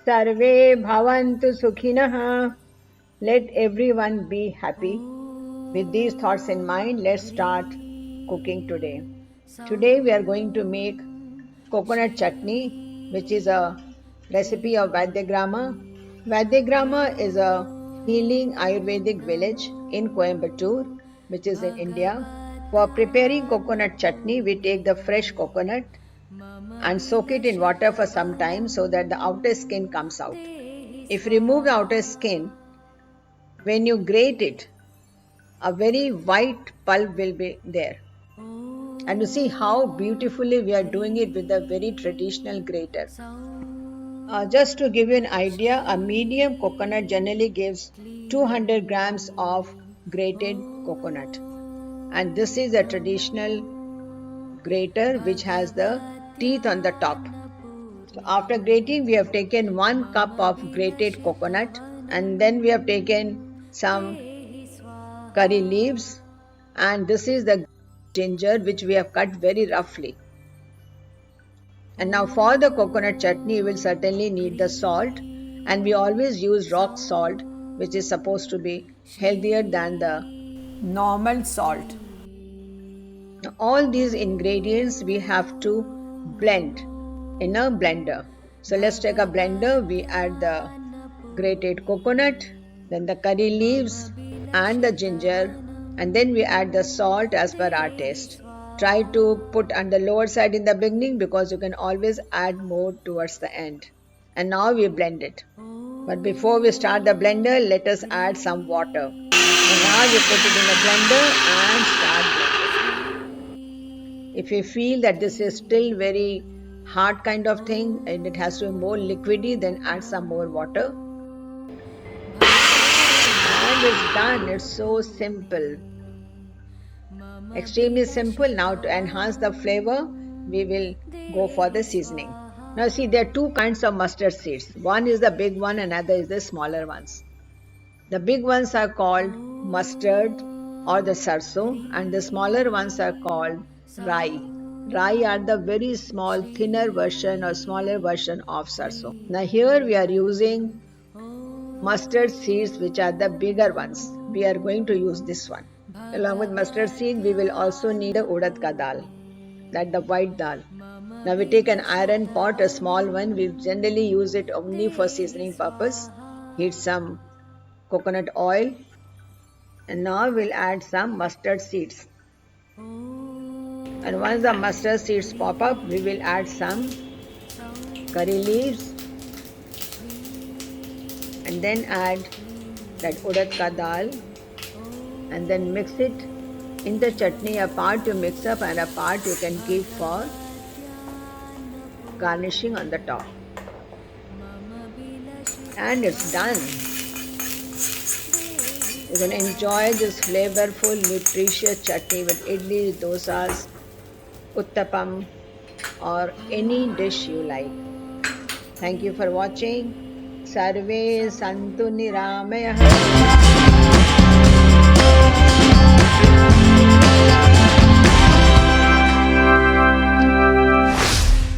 Sarve bhavantu sukhinah. Let everyone be happy. With these thoughts in mind, let's start cooking today. Today we are going to make coconut chutney, which is a recipe of Vaidyagrama. Vaidyagrama is a healing Ayurvedic village in Coimbatore, which is in India. For preparing coconut chutney, we take the fresh coconut and soak it in water for some time so that the outer skin comes out. If you remove the outer skin, when you grate it, a very white pulp will be there. And you see how beautifully we are doing it with a very traditional grater. Just to give you an idea, a medium coconut generally gives 200 grams of grated coconut. And this is a traditional grater which has the teeth on the top. So after grating, we have taken 1 cup of grated coconut, and then we have taken some curry leaves, and this is the ginger which we have cut very roughly. And now for the coconut chutney, you will certainly need the salt, and we always use rock salt, which is supposed to be healthier than the normal salt. Now, all these ingredients we have to blend in a blender. So let's take a blender. We add the grated coconut, then the curry leaves and the ginger, and then we add the salt as per our taste. Try to put on the lower side in the beginning because you can always add more towards the end. And now we blend it. But before we start the blender, let us add some water. And now we put it in the blender and start blending. If you feel that this is still very hard kind of thing and it has to be more liquidy, then add some more water. And it's done. It's so simple. Extremely simple. Now to enhance the flavor, we will go for the seasoning. Now see, there are 2 kinds of mustard seeds. One is the big one, another is the smaller ones. The big ones are called mustard or the sarso, and the smaller ones are called rai. Rai are the very small, thinner version or smaller version of sarso. Now here we are using mustard seeds, which are the bigger ones. We are going to use this one. Along with mustard seed, we will also need the urad ka dal, that the white dal. Now we take an iron pot, a small one. We generally use it only for seasoning purpose. Heat some coconut oil, and now we'll add some mustard seeds. And once the mustard seeds pop up, we will add some curry leaves, and then add that urad ka dal, and then mix it in the chutney. A part you mix up and a part you can keep for garnishing on the top. And it's done. You can enjoy this flavorful, nutritious chutney with idlis, dosas, uttapam, or any dish you like. Thank you for watching. Sarve santu niramayah.